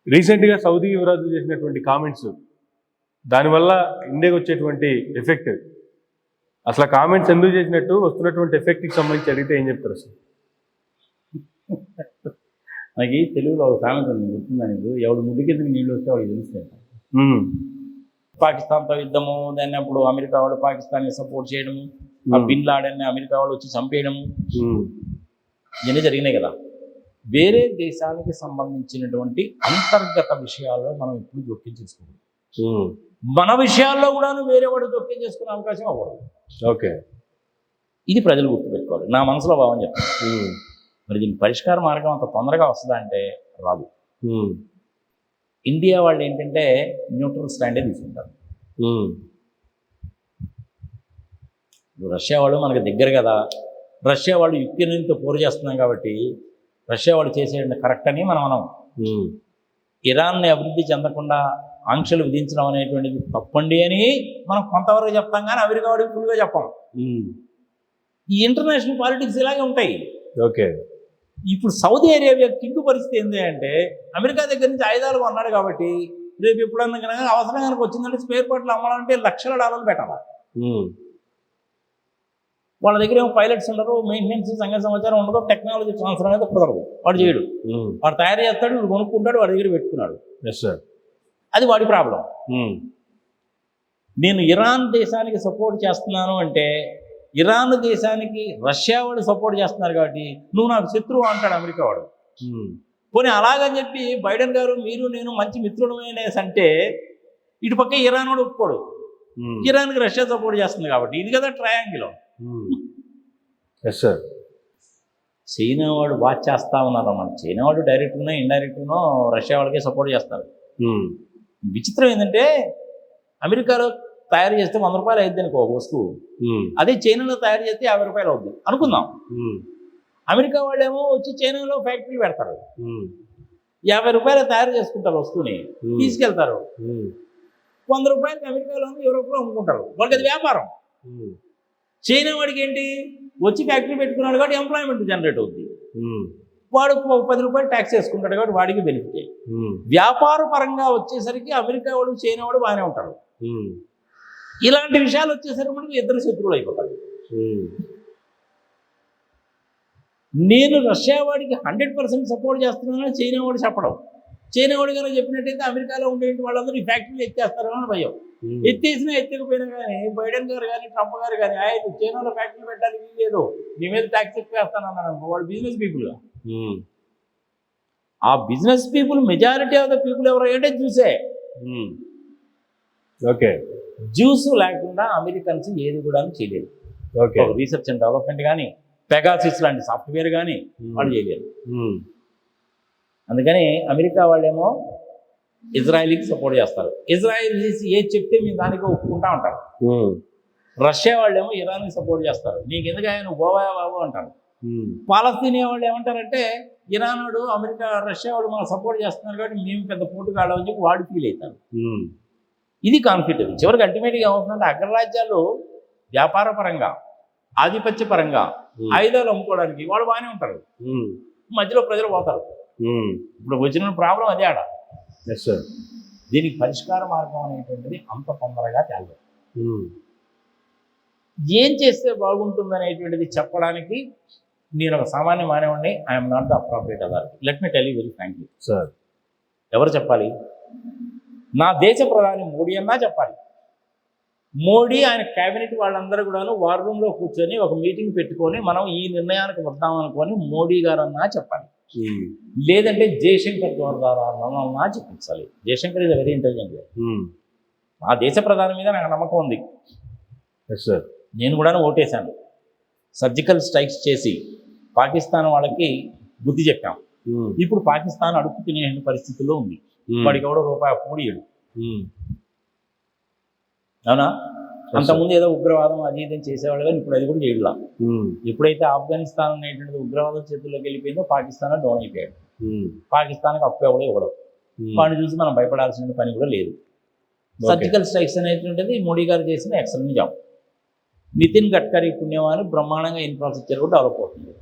రీసెంట్గా సౌదీ యువరాజు చేసినటువంటి కామెంట్స్, దానివల్ల ఇండియాకి వచ్చేటువంటి ఎఫెక్ట్, అసలు కామెంట్స్ ఎందుకు చేసినట్టు, వస్తున్నటువంటి ఎఫెక్ట్కి సంబంధించి అడిగితే ఏం చెప్తారు అసలు? నాకు తెలుగులో ఒక సామెత ఉంది, గుర్తుందా నీకు? ఎవడు ముడి కిందకి నీళ్ళు వస్తే వాడికి తెలుస్తాయి. పాకిస్తాన్తో యుద్ధము, దాన్ని అప్పుడు అమెరికా వాళ్ళు పాకిస్తాన్ని సపోర్ట్ చేయడము, ఆ బిన్ లాడెన్ని అమెరికా వాళ్ళు వచ్చి చంపేయడము, ఇవన్నీ జరిగినాయి కదా. వేరే దేశానికి సంబంధించినటువంటి అంతర్గత విషయాల్లో మనం ఎప్పుడు జోక్యం చేసుకోవాలి. మన విషయాల్లో కూడా వేరే వాడు జోక్యం చేసుకునే అవకాశం అవ్వదు. ఓకే, ఇది ప్రజలు గుర్తుపెట్టుకోవాలి. నా మనసులో భావం చెప్తాను. మరి దీనికి పరిష్కార మార్గం అంత తొందరగా వస్తుందా అంటే రాదు. ఇండియా వాళ్ళు ఏంటంటే న్యూట్రల్ స్టాండే తీసుకుంటారు. రష్యా వాళ్ళు మనకు దగ్గర కదా, రష్యా వాళ్ళు యుక్రెయిన్తో పోరు చేస్తున్నాం కాబట్టి రష్యా వాళ్ళు చేసేది కరెక్ట్ అని మనం ఇరాన్ని అభివృద్ధి చెందకుండా ఆంక్షలు విధించడం అనేటువంటిది తప్పండి అని మనం కొంతవరకు చెప్తాం, కానీ అమెరికా వాడికి ఫుల్గా చెప్పాం. ఈ ఇంటర్నేషనల్ పాలిటిక్స్ ఇలాగే ఉంటాయి. ఓకే, ఇప్పుడు సౌదీ అరేబియా కింగు పరిస్థితి ఏంటి అంటే, అమెరికా దగ్గర నుంచి ఆయుధాలు కొన్నాడు కాబట్టి రేపు ఎప్పుడన్నా కనుక అవసరం కనుక వచ్చిందంటే స్పేర్ పార్ట్లు అమ్మాలంటే లక్షల డాలర్లు పెట్టాలి. వాళ్ళ దగ్గర ఏమో పైలట్స్ ఉండరు, మెయింటెనెన్స్ సంగతి సమాచారం ఉండదు, టెక్నాలజీ ట్రాన్స్ఫర్ అనేది కుదరదు. వాడు చేయడు, వాడు తయారు చేస్తాడు, వీడు కొనుక్కుంటాడు, వాడి దగ్గర పెట్టుకున్నాడు. అది వాడి ప్రాబ్లం. నేను ఇరాన్ దేశానికి సపోర్ట్ చేస్తున్నాను అంటే, ఇరాన్ దేశానికి రష్యా వాడు సపోర్ట్ చేస్తున్నారు కాబట్టి నువ్వు నాకు శత్రువు అంటాడు అమెరికా వాడు. పోనీ అలాగని చెప్పి బైడెన్ గారు మీరు నేను మంచి మిత్రులమేనేసి అంటే ఇటు పక్క ఇరాన్ వాడు ఒప్పుకోడు. ఇరాన్కి రష్యా సపోర్ట్ చేస్తుంది కాబట్టి ఇది కదా ట్రయాంగిల్. చైనా వాడు వాచ్ చేస్తా ఉన్నారు అన్నమాట. చైనా వాడు డైరెక్ట్గానో ఇండైరెక్ట్గానో రష్యా వాళ్ళకే సపోర్ట్ చేస్తారు. విచిత్రం ఏంటంటే, అమెరికాలో తయారు చేస్తే 100 రూపాయలు అవుద్ది అనుకో ఒక వస్తువు, అదే చైనాలో తయారు చేస్తే 50 రూపాయలు అవుద్ది అనుకుందాం. అమెరికా వాళ్ళేమో వచ్చి చైనాలో ఫ్యాక్టరీలు పెడతారు, 50 రూపాయలు తయారు చేసుకుంటారు వస్తువుని, తీసుకెళ్తారు, 100 రూపాయలకి అమెరికాలోనూ యూరోప్లో అమ్ముకుంటారు. వాళ్ళకి అది వ్యాపారం. చైనా వాడికి ఏంటి, వచ్చి ఫ్యాక్టరీ పెట్టుకున్నాడు కాబట్టి ఎంప్లాయ్మెంట్ జనరేట్ అవుతుంది, వాడు 10 రూపాయలు ట్యాక్స్ వేసుకుంటాడు కాబట్టి వాడికి బెనిఫిట్. వ్యాపార పరంగా వచ్చేసరికి అమెరికా వాడు చైనా వాడు బాగానే ఉంటారు. ఇలాంటి విషయాలు వచ్చేసరికి మనకి ఇద్దరు శత్రువులు అయిపోతారు. నేను రష్యా వాడికి 100% సపోర్ట్ చేస్తున్నానని చైనా వాడు చెప్పడం, చైనా వాడు కనుక చెప్పినట్టయితే అమెరికాలో ఉండే వాళ్ళందరూ ఈ ఫ్యాక్టరీలు ఎత్తేస్తారు అని భయం. ఎత్తేసినా ఎత్తకపోయినా కానీ బైడెన్ గారు కానీ ట్రంప్ గారు కానీ ఆయన చైనాలో ఫ్యాక్టరీలు పెట్టడానికి లేదు, మీ మీద ట్యాక్స్ ఎక్కువ వేస్తానన్నాడు. వాడు బిజినెస్ పీపుల్గా, ఆ business people majority of the people ఎవరు అంటే జ్యూసే. ఓకే, జ్యూస్ లేకుండా అమెరికన్స్ ఏది కూడా చేయలేదు. రీసెర్చ్ అండ్ డెవలప్మెంట్ కానీ పెగాసిస్ లాంటి సాఫ్ట్వేర్ కానీ వాళ్ళు చేయలేరు. అందుకని అమెరికా వాళ్ళేమో ఇజ్రాయిల్కి సపోర్ట్ చేస్తారు, ఇజ్రాయిల్ ఏది చెప్తే మేము దానికి ఒప్పుకుంటా ఉంటారు. రష్యా వాళ్ళేమో ఇరాన్కి సపోర్ట్ చేస్తారు, నీకు ఎందుకు ఆయన గోవా బాబు అంటారు. పాలస్తీనియా వాళ్ళు ఏమంటారంటే, ఇరాన్ వాడు అమెరికా రష్యా వాడు మనం సపోర్ట్ చేస్తున్నారు కాబట్టి మేము పెద్ద పోటుగాళ్ళం అని చెప్పి వాడు ఫీల్ అవుతారు. ఇది కాన్ఫ్లిక్ట్. చివరికి అల్టిమేట్గా ఏమవుతుందంటే, అగ్రరాజ్యాలు వ్యాపార పరంగా ఆధిపత్య పరంగా ఆయుధాలు అమ్ముకోవడానికి వాళ్ళు బాగానే ఉంటారు, మధ్యలో ప్రజలు పోతారు. ఇప్పుడు వచ్చిన ప్రాబ్లం అదే ఆడ. దీనికి పరిష్కార మార్గం అనేటువంటిది అంత తొందరగా తేలదు. ఏం చేస్తే బాగుంటుంది అనేటువంటిది చెప్పడానికి నేను ఒక సామాన్య మానవుడిని, I'm not the appropriate authority. Let me tell you very frankly sir. ఎవరు చెప్పాలి? నా దేశ ప్రధాని మోడీ అన్నా చెప్పాలి. మోడీ ఆయన క్యాబినెట్ వాళ్ళందరూ కూడాను వార్ రూమ్లో కూర్చొని ఒక మీటింగ్ పెట్టుకొని మనం ఈ నిర్ణయానికి వద్దామనుకొని మోడీ గారు అన్నా చెప్పాలి. లేదంటే జయశంకర్ ద్వారా నమ్మన్నా చెప్పించాలి. Jaishankar is very intelligent. ఆ దేశ ప్రధాని మీద నాకు నమ్మకం ఉంది. నేను కూడా ఓటేశాను. సర్జికల్ స్ట్రైక్స్ చేసి పాకిస్తాన్ వాళ్ళకి బుద్ధి చెప్పాం. ఇప్పుడు పాకిస్తాన్ అడుగు తినే పరిస్థితుల్లో ఉంది. వాడికి ఎవడో రూపాయి పూడియడు. అవునా? అంతకుముందు ఏదో ఉగ్రవాదం అది ఇదని చేసేవాళ్ళు, కానీ ఇప్పుడు అది కూడా చేయట్లా. ఎప్పుడైతే ఆఫ్ఘనిస్తాన్ అనేటువంటిది ఉగ్రవాదం చేతుల్లోకి వెళ్ళిపోయిందో పాకిస్తాన్ డౌన్ అయిపోయాడు. పాకిస్తాన్కి అప్పు ఎవడో ఇవ్వడం, వాడిని చూసి మనం భయపడాల్సిన పని కూడా లేదు. సర్జికల్ స్ట్రైక్స్ అనేటువంటిది మోడీ గారు చేసిన ఎక్సలెంట్ జాబ్. నితిన్ గడ్కరీ పుణ్యమాని బ్రహ్మాండంగా ఇన్ఫ్రాస్ట్రక్చర్ కూడా డెవలప్ అవుతుంది.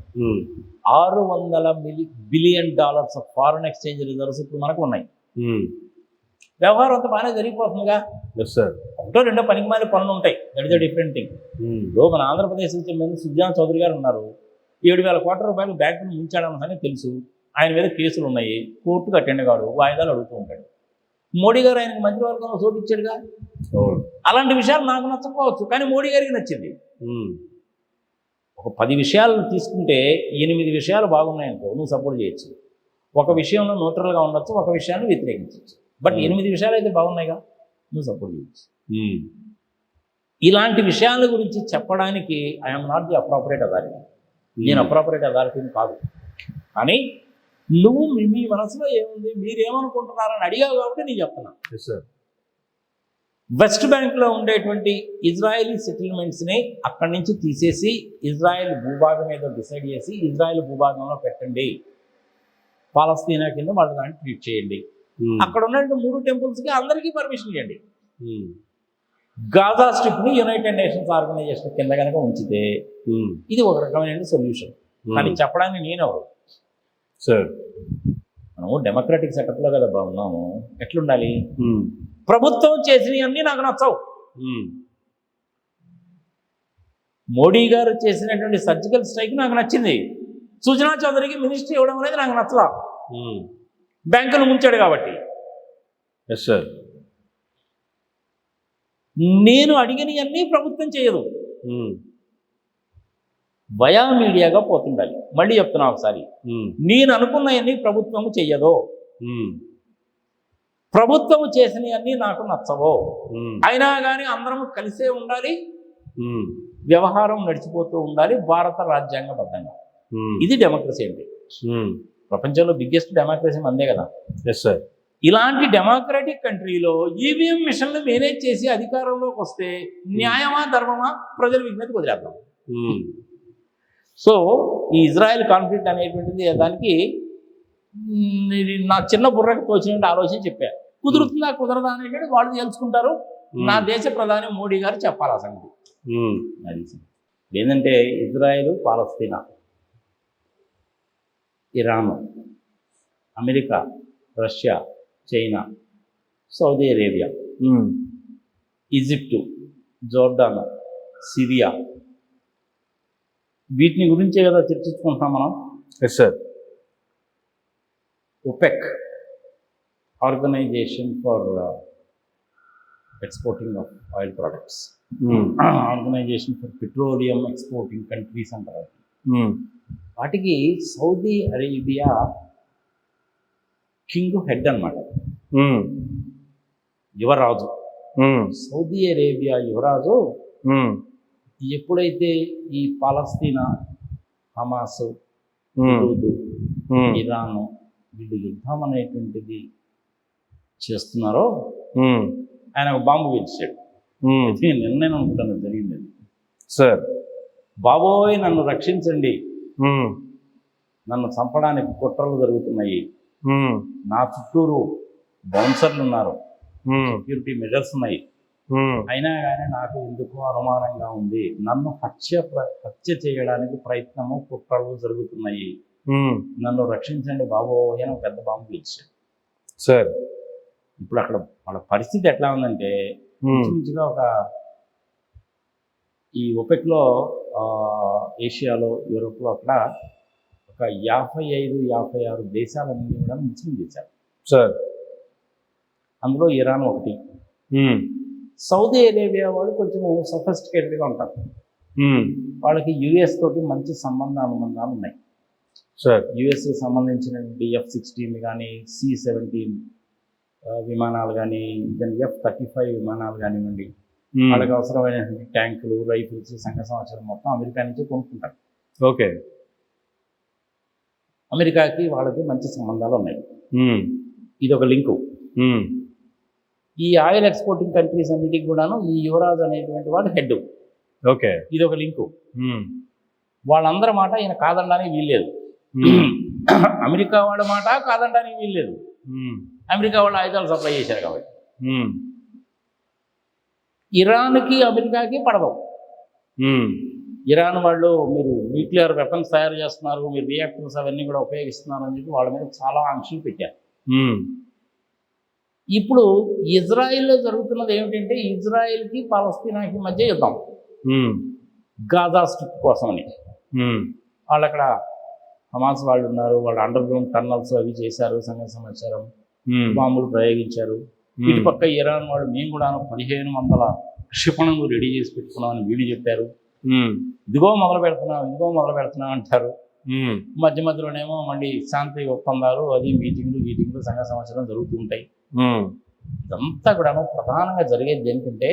$600 బిలియన్ ఫారెన్ ఎక్స్చేంజ్ రిజర్వ్స్ ఇప్పుడు మనకు ఉన్నాయి. వ్యవహారం అంతా బాగానే జరిగిపోతుందిగా. Yes sir. ఒకటో రెండో పనికిమాలిన పనులు ఉంటాయి, that is the different thing. ఇప్పుడు మన ఆంధ్రప్రదేశ్కి చెందిన సుజాన్ చౌదరి గారు ఉన్నారు, 7,000 కోట్ల రూపాయలు బ్యాంకును ముంచాడన్న సంగతి తెలుసు. ఆయన మీద కేసులు ఉన్నాయి, కోర్టుకు అటెండ్ కాడు, వాయిదాలు అడుగుతూ ఉంటాడు. మోడీ గారు ఆయనకు మంత్రివర్గంలో చోటు ఇచ్చాడుగా. అలాంటి విషయాలు నాకు నచ్చకపోవచ్చు, కానీ మోడీ గారికి నచ్చింది. ఒక 10 విషయాలు తీసుకుంటే 8 విషయాలు బాగున్నాయనుకో నువ్వు సపోర్ట్ చేయొచ్చు, ఒక విషయంలో న్యూట్రల్గా ఉండొచ్చు, ఒక విషయాన్ని వ్యతిరేకించవచ్చు. బట్ 8 విషయాలు అయితే బాగున్నాయిగా, నువ్వు సపోర్ట్ చేయొచ్చు. ఇలాంటి విషయాల గురించి చెప్పడానికి I'm not the appropriate authority. నేను అప్రాపరేట్ అథారిటీని కాదు. కానీ నువ్వు మీ మనసులో ఏముంది, మీరేమనుకుంటున్నారని అడిగావు కాబట్టి నేను చెప్తున్నా. వెస్ట్ బ్యాంక్లో ఉండేటువంటి ఇజ్రాయలీ సెటిల్మెంట్స్ని అక్కడి నుంచి తీసేసి ఇజ్రాయెల్ భూభాగం ఏదో డిసైడ్ చేసి ఇజ్రాయెల్ భూభాగంలో పెట్టండి, పాలస్తీనా కింద వాళ్ళ దాన్ని ట్రీట్ చేయండి. అక్కడ ఉన్నటువంటి 3 టెంపుల్స్కి అందరికీ పర్మిషన్ ఇవ్వండి. గాజా స్ట్రిప్ని యునైటెడ్ నేషన్స్ ఆర్గనైజేషన్ కింద కనుక ఉంచితే ఇది ఒక రకమైన సొల్యూషన్. కానీ చెప్పడానికి నేనెవరు సార్? మనము డెమోక్రటిక్ సెటప్లో కదా బాగున్నాము. ఎట్లుండాలి? ప్రభుత్వం చేసినవన్నీ నాకు నచ్చవు. మోడీ గారు చేసినటువంటి సర్జికల్ స్ట్రైక్ నాకు నచ్చింది. సుజనా చౌదరికి మినిస్ట్రీ ఇవ్వడం అనేది నాకు నచ్చలా, బ్యాంకులు ముంచాడు కాబట్టి. Yes sir. నేను అడిగినవన్నీ ప్రభుత్వం చేయదు, వయా మీడియాగా పోతుండాలి. మళ్ళీ చెప్తున్నా ఒకసారి, నేను అనుకున్నవన్నీ ప్రభుత్వం చెయ్యదు, ప్రభుత్వం చేసినవన్నీ నాకు నచ్చవో. అయినా కానీ అందరం కలిసే ఉండాలి, వ్యవహారం నడిచిపోతూ ఉండాలి భారత రాజ్యాంగబద్ధంగా. ఇది డెమోక్రసీ అంటే. ప్రపంచంలో బిగ్గెస్ట్ డెమోక్రసీ అందే కదా. Yes sir. ఇలాంటి డెమోక్రటిక్ కంట్రీలో ఈవీఎం మిషన్లు మేనేజ్ చేసి అధికారంలోకి వస్తే న్యాయమా ధర్మమా ప్రజల విజ్ఞతకు వదిలేద్దాం. సో ఈ ఇజ్రాయెల్ కాన్ఫ్లిక్ట్ అనేటువంటిది దానికి నా చిన్న బుర్రకు తోచినట్టు ఆలోచన చెప్పారు. కుదురుతుందా కుదరదా అనేది వాళ్ళు తెలుసుకుంటారు. నా దేశ ప్రధాని మోడీ గారు చెప్పాలి ఆ సంగతి. అది ఏంటంటే Israel, Palestine, Iran, America, Russia, China, Saudi Arabia, Egypt, Jordan, Syria, వీటిని గురించే కదా చర్చించుకుంటున్నాం మనం. Yes sir. OPEC, organisation for exporting of oil products, organisation for petroleum exporting countries అంటారు. వాటికి సౌదీ అరేబియా కింగ్ హెడ్ అన్నమాట, యువరాజు. సౌదీ అరేబియా యువరాజు ఎప్పుడైతే ఈ పాలస్తీనా, హమాస్, ఇరాన్ వీళ్ళు యుద్ధం అనేటువంటిది చేస్తున్నారో ఆయన ఒక బాంబు వేసాడు. నిన్న అనుకుంటాను జరిగింది సార్. బాబోయ్ నన్ను రక్షించండి, నన్ను చంపడానికి కుట్రలు జరుగుతున్నాయి, నా చుట్టూరు బౌన్సర్లు ఉన్నారు, సెక్యూరిటీ మెజర్స్ ఉన్నాయి, అయినా కానీ నాకు ఎందుకో అనుమానంగా ఉంది, నన్ను హత్య చేయడానికి ప్రయత్నము కుట్రలు జరుగుతున్నాయి, నన్ను రక్షించండి బాబో అని పెద్ద బాంబు ఇచ్చాడు సార్. ఇప్పుడు అక్కడ వాళ్ళ పరిస్థితి ఎట్లా ఉందంటే మంచిగా ఒక ఈ OPECలో ఏషియాలో, యూరోప్లో అక్కడ ఒక 55-56 దేశాలన్నీ కూడా ముస్లిం దేశాలు సార్. అందులో ఇరాన్ ఒకటి. సౌదీ అరేబియా వాళ్ళు కొంచెం సఫిస్టికేటెడ్గా ఉంటారు. వాళ్ళకి US తోటి మంచి అనుబంధాలు ఉన్నాయి సార్. యుఎస్కి సంబంధించిన F-16 కానీ, C-17 విమానాలు కానీ, F-35 విమానాలు కానివ్వండి, వాళ్ళకి అవసరమైనటువంటి ట్యాంకులు, రైఫిల్స్, సంఘ సంవత్సరం మొత్తం అమెరికా నుంచి కొనుక్కుంటారు. ఓకే. అమెరికాకి వాళ్ళకి మంచి సంబంధాలు ఉన్నాయి. ఇది ఒక లింకు. ఈ ఆయిల్ ఎక్స్పోర్టింగ్ కంట్రీస్ అన్నిటికి కూడాను ఈ యువరాజు అనేటువంటి వాడు హెడ్. ఓకే. ఇది ఒక లింకు. వాళ్ళందరి మాట ఈయన కాదనడానికి వీల్లేదు. అమెరికా వాళ్ళ మాట కాదనడానికి వీల్లేదు. అమెరికా వాళ్ళు ఆయుధాలు సప్లై చేశారు కాబట్టి. ఇరాన్కి అమెరికాకి పడదు. ఇరాన్ వాళ్ళు మీరు న్యూక్లియర్ వెపన్స్ తయారు చేస్తున్నారు, మీరు రియాక్టర్స్ అవన్నీ కూడా ఉపయోగిస్తున్నారు అని చెప్పి వాళ్ళ మీద చాలా ఆంక్షలు పెట్టారు. ఇప్పుడు ఇజ్రాయిల్లో జరుగుతున్నది ఏమిటంటే ఇజ్రాయిల్కి పాలస్తీనాకి మధ్య యుద్ధం, గాజా స్ట్రిప్ కోసమని. వాళ్ళు అక్కడ హమాస్ వాళ్ళు ఉన్నారు, వాళ్ళు అండర్ గ్రౌండ్ టన్నల్స్ అవి చేశారు, సంగతి సమాచారం, బాంబులు ప్రయోగించారు. ఇటుపక్క ఇరాన్ వాళ్ళు మేము కూడా 1500 క్షిపణులు రెడీ చేసి పెట్టుకున్నామని వీళ్ళు చెప్పారు. ఇదిగో మొదలు పెడుతున్నాం అంటారు. మధ్య మధ్యలోనేమో మళ్ళీ శాంతి ఒప్పందాలు, అది మీటింగ్లు సంఘ సంవత్సరం జరుగుతూ ఉంటాయి. ఇదంతా కూడా ప్రధానంగా జరిగేది ఏంటంటే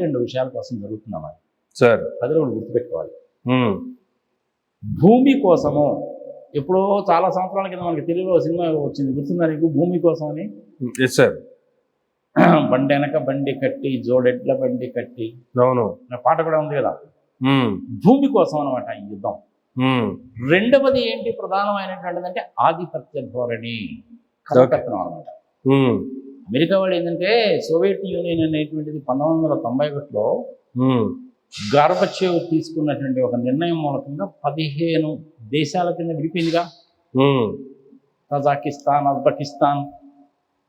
రెండు విషయాల కోసం జరుగుతున్నామని సార్ ప్రజలు గుర్తుపెట్టుకోవాలి. భూమి కోసము ఎప్పుడో చాలా సంవత్సరాల కింద మనకి తెలుగులో సినిమా వచ్చింది, గుర్తుందా నీకు? భూమి కోసం అని. సార్ బండి వెనక బండి కట్టి, జోడెడ్ల బండి కట్టి, అవును, పాట కూడా ఉంది కదా. భూమి కోసం అనమాట ఈ యుద్ధం. రెండవది ఏంటి ప్రధానమైనటువంటిది అంటే ఆధిపత్య ధోరణి, కథకత్వం అనమాట. అమెరికా వాళ్ళు ఏంటంటే సోవియట్ యూనియన్ అనేటువంటిది 1991లో గార్బచేవ్ తీసుకున్నటువంటి ఒక నిర్ణయం మూలకంగా 15 దేశాల కింద విడిపోయిందిగా. కజాకిస్తాన్, ఉజ్బెకిస్తాన్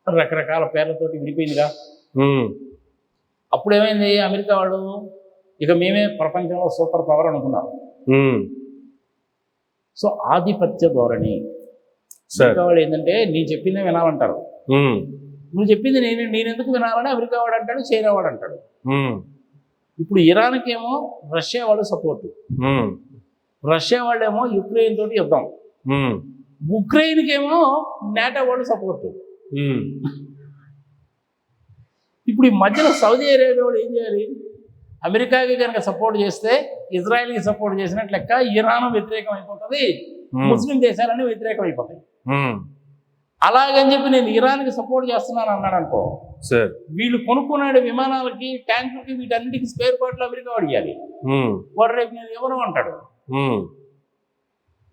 రకరకాల పేర్లతోటి విడిపోయిందిగా. అప్పుడు ఏమైంది, అమెరికా వాళ్ళు ఇక మేమే ప్రపంచంలో సూపర్ పవర్ అనుకున్నారు. సో ఆధిపత్య ధోరణి. అమెరికా వాళ్ళు ఏంటంటే నేను చెప్పిందే వినాలంటారు. నువ్వు చెప్పింది నేనెందుకు వినాలని అమెరికా వాడు అంటాడు, చైనా వాడు అంటాడు. ఇప్పుడు ఇరాన్కి ఏమో రష్యా వాళ్ళు సపోర్టు, రష్యా వాళ్ళేమో యుక్రెయిన్ తోటి యుద్ధం, ఉక్రెయిన్కి ఏమో నాటో వాళ్ళు సపోర్టు. ఇప్పుడు ఈ మధ్యలో సౌదీ అరేబియా వాళ్ళు ఏం చేయాలి? అమెరికాకి కనుక సపోర్ట్ చేస్తే ఇజ్రాయెల్కి సపోర్ట్ చేసినట్లు లెక్క, ఇరాన్ వ్యతిరేకం అయిపోతుంది, ముస్లిం దేశాలన్నీ వ్యతిరేకం అయిపోతాయి. అలాగని చెప్పి నేను ఇరాన్కి సపోర్ట్ చేస్తున్నాను అన్నాడు అనుకో, వీళ్ళు కొనుక్కున్నాడు విమానాలకి, ట్యాంకులకి, వీటన్నిటికి స్పేర్ పార్ట్లు అమెరికా వాడు ఇవ్వాలి. వాడు రేపు నేను ఎవరు అంటాడు.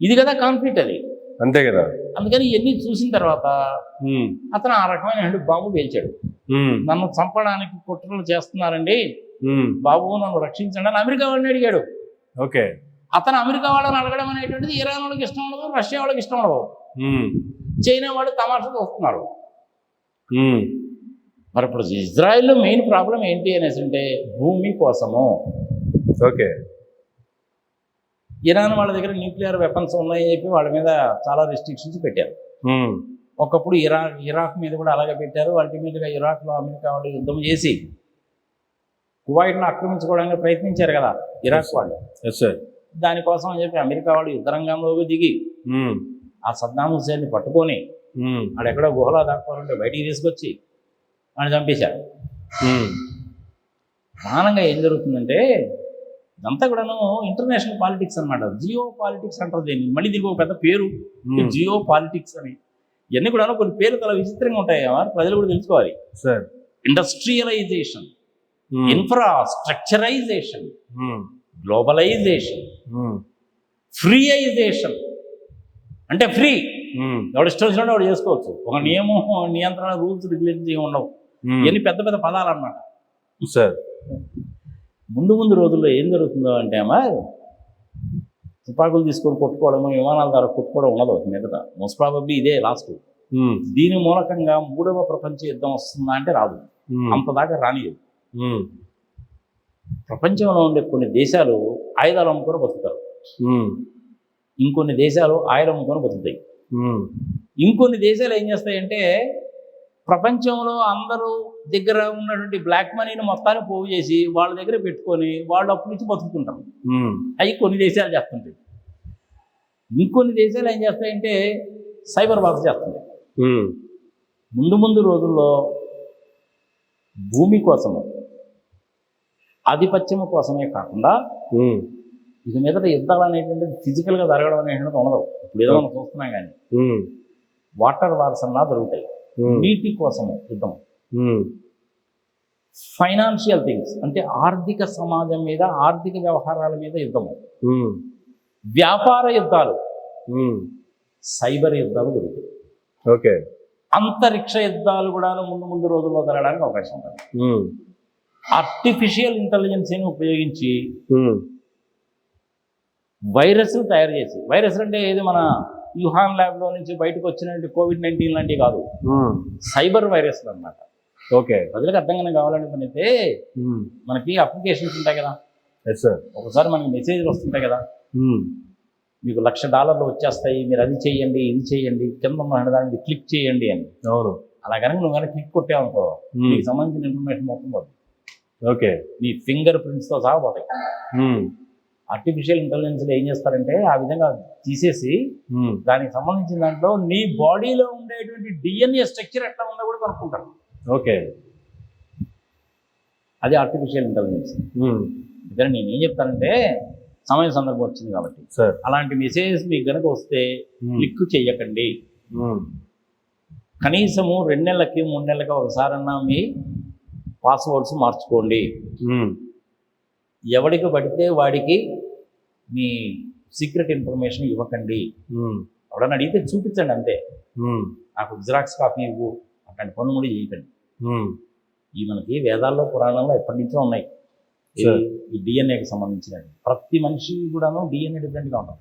ఇది కదా కాన్ఫ్లిక్ట్, అది అంతే కదా. అందుకని ఇవన్నీ చూసిన తర్వాత అతను ఆ రకమైన బాంబు పేల్చాడు. నన్ను చంపడానికి కుట్రలు చేస్తున్నారండి బాబు, నన్ను రక్షించండి అని అమెరికా వాళ్ళని అడిగాడు. ఓకే, అతను అమెరికా వాళ్ళని అడగడం అనేటువంటిది ఇరాన్ వాళ్ళకి ఇష్టం ఉండదు, రష్యా వాళ్ళకి ఇష్టం ఉండదు, చైనా వాళ్ళు తమాషాగా వస్తున్నారు. మరి ఇప్పుడు ఇజ్రాయెల్లో మెయిన్ ప్రాబ్లం ఏంటి అనేసి అంటే భూమి కోసము. ఓకే, ఇరాన్ వాళ్ళ దగ్గర న్యూక్లియర్ వెపన్స్ ఉన్నాయని చెప్పి వాళ్ళ మీద చాలా రెస్ట్రిక్షన్స్ పెట్టారు. ఒకప్పుడు ఇరాక్ మీద కూడా అలాగే పెట్టారు. అల్టిమేట్గా ఇరాక్లో అమెరికా వాళ్ళు యుద్ధం చేసి కువైట్ను ఆక్రమించుకోవడానికి ప్రయత్నించారు కదా ఇరాక్ వాళ్ళు. దానికోసం అని చెప్పి అమెరికా వాళ్ళు యుద్ధ రంగంలోకి దిగి ఆ సద్దాం హుస్సేన్ని పట్టుకొని ఆడెక్కడో గుహలో దాక్కోవాలంటే బయటికి తీసుకొచ్చి ఆయన చంపేశారు. ప్రధానంగా ఏం జరుగుతుందంటే ఇదంతా కూడాను ఇంటర్నేషనల్ పాలిటిక్స్ అనమాట. జియో పాలిటిక్స్ అంటారు దీన్ని. మళ్ళీ దీనికి ఒక పెద్ద పేరు జియో పాలిటిక్స్ అని. ఇవన్నీ కూడా కొన్ని పేర్లు చాలా విచిత్రంగా ఉంటాయి, ప్రజలు కూడా తెలుసుకోవాలి. Industrialisation, infrastructurisation, globalisation, freeisation. అంటే ఫ్రీ, ఎవడు ఇష్టం వచ్చినట్టు వాడు చేసుకోవచ్చు, ఒక నియమం, నియంత్రణ, రూల్స్, రెగ్యులేషన్స్ ఏమి ఉండవు. ఇవన్నీ పెద్ద పెద్ద పదాలు అన్నమాట. ముందు రోజుల్లో ఏం జరుగుతుందో అంటే తుపాకులు తీసుకొని కొట్టుకోవడం, విమానాల ద్వారా కొట్టుకోవడం ఉండదు మీదట. మోస్ట్ ప్రాబబ్లీ ఇదే లాస్ట్. దీని మూలకంగా 3వ ప్రపంచ యుద్ధం వస్తుందా అంటే రాదు, అంతదాకా రానియదు. ప్రపంచంలో ఉండే కొన్ని దేశాలు ఆయుధాలు అమ్ముకొని బతుకుతారు, ఇంకొన్ని దేశాలు ఆయుధం అమ్ముకొని బతుకుతాయి. ఇంకొన్ని దేశాలు ఏం చేస్తాయంటే ప్రపంచంలో అందరూ దగ్గర ఉన్నటువంటి బ్లాక్ మనీని మొత్తాన్ని పోగు చేసి వాళ్ళ దగ్గర పెట్టుకొని వాళ్ళు అప్పు నుంచి బతుకుతుంటారు. అవి కొన్ని దేశాలు చేస్తుంటాయి. ఇంకొన్ని దేశాలు ఏం చేస్తాయంటే సైబర్ వార్ చేస్తుంటాయి. ముందు రోజుల్లో భూమి కోసము, ఆధిపత్యము కోసమే కాకుండా ఇక మీదట యుద్ధాలు అనేటువంటిది ఫిజికల్గా జరగడం అనేటువంటిది ఉండదు. ఇప్పుడు ఏదో మనం చూస్తున్నాం కానీ వాటర్ వార్స్ అన్నా జరుగుతాయి. నీటి కోసము యుద్ధం, ఫైనాన్షియల్ థింగ్స్ అంటే ఆర్థిక సమాజం మీద, ఆర్థిక వ్యవహారాల మీద యుద్ధము, వ్యాపార యుద్ధాలు, సైబర్ యుద్ధాలు జరుగుతాయి. ఓకే, అంతరిక్ష యుద్ధాలు కూడా ముందు రోజుల్లో జరగడానికి అవకాశం ఉంటుంది. ఆర్టిఫిషియల్ ఇంటెలిజెన్స్ని ఉపయోగించి వైరస్లు తయారు చేసి, వైరస్ అంటే ఏది మన యుహాన్ ల్యాబ్లో నుంచి బయటకు వచ్చినటువంటి COVID-19 లాంటివి కాదు, సైబర్ వైరస్లు అన్నమాట. ఓకే. ప్రజలకు అర్థంగానే కావాలంటే మనైతే మనకి అప్లికేషన్స్ ఉంటాయి కదా, ఎస్ సార్. ఒకసారి మనకి మెసేజ్లు వస్తుంటాయి కదా, మీకు $1,00,000 వచ్చేస్తాయి, మీరు అది చేయండి ఇది చేయండి, కింద ఉన్న దాన్ని క్లిక్ చేయండి అని. అవును. అలా కనుక నువ్వు కనుక క్లిక్ కొట్టావనుకో నీకు సంబంధించిన ఇన్ఫర్మేషన్ మొత్తం పోతుంది. ఓకే. నీ ఫింగర్ ప్రింట్స్తో సహా పోతాయి. ఆర్టిఫిషియల్ ఇంటెలిజెన్స్లో ఏం చేస్తారంటే ఆ విధంగా తీసేసి దానికి సంబంధించిన దాంట్లో నీ బాడీలో ఉండేటువంటి DNA స్ట్రక్చర్ ఎట్లా ఉందో కూడా కనుక్కుంటారు. ఓకే. అది ఆర్టిఫిషియల్ ఇంటెలిజెన్స్. ఇద్దరు నేను ఏం చెప్తానంటే సమయ సందర్భం వచ్చింది కాబట్టి అలాంటి మెసేజెస్ మీకు కనుక వస్తే క్లిక్ చెయ్యకండి. కనీసము 2 నెలలకి 3 నెలలకి ఒకసారన్నా మీ పాస్వర్డ్స్ మార్చుకోండి. ఎవడికి పడితే వాడికి మీ సీక్రెట్ ఇన్ఫర్మేషన్ ఇవ్వకండి. ఎవడన్నా అడిగితే చూపించండి అంతే, నాకు జిరాక్స్ కాపీ ఇవ్వు అట్లాంటి పనులు కూడా చేయకండి. ఈ మనకి వేదాల్లో పురాణంలో ఎప్పటి నుంచో ఉన్నాయి ఈ డిఎన్ఏకి సంబంధించినవి. ప్రతి మనిషి కూడాను డిఎన్ఏ డిఫరెంట్గా ఉంటాయి.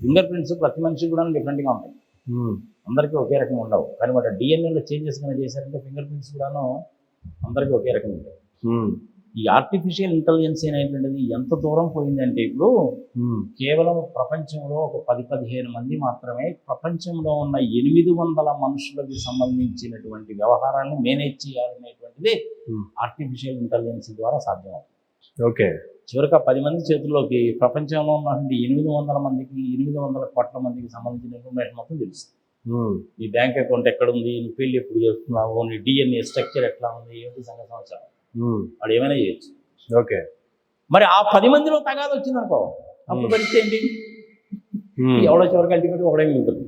ఫింగర్ ప్రింట్స్ ప్రతి మనిషి కూడా డిఫరెంట్గా ఉంటాయి, అందరికీ ఒకే రకంగా ఉండవు. కానీ వాటి డిఎన్ఏలో చేంజెస్ కనుక చేశారంటే ఫింగర్ ప్రింట్స్ కూడాను అందరికీ ఒకే రకంగా ఉంటాయి. ఈ ఆర్టిఫిషియల్ ఇంటెలిజెన్స్ అనేటువంటిది ఎంత దూరం పోయిందంటే ఇప్పుడు కేవలం ప్రపంచంలో ఒక 10-15 మంది మాత్రమే ప్రపంచంలో ఉన్న 800 మనుషులకు సంబంధించినటువంటి వ్యవహారాలను మేనేజ్ చేయాలనేటువంటిది ఆర్టిఫిషియల్ ఇంటెలిజెన్స్ ద్వారా సాధ్యమవుతుంది. ఓకే. చివరికి 10 మంది చేతుల్లోకి ప్రపంచంలో ఉన్నటువంటి 800 మందికి 800 కోట్ల మందికి సంబంధించిన ఇన్ఫర్మేషన్ మొత్తం తెలుస్తుంది. నీ బ్యాంక్ అకౌంట్ ఎక్కడుంది, నీ పెళ్ళి ఎప్పుడు చేస్తున్నావు, నీ DNA స్ట్రక్చర్ ఎట్లా ఉంది, ఏంటి సంగతి సంవత్సరం వాడు ఏమైనా చేయొచ్చు. ఓకే. మరి ఆ 10 మందిలో తగాదు వచ్చిందనుకో అప్పుడు పరిస్థితి ఏంటి? ఎవడో చివరికి అల్టిమేట్ ఒకడే ఉంటుంది.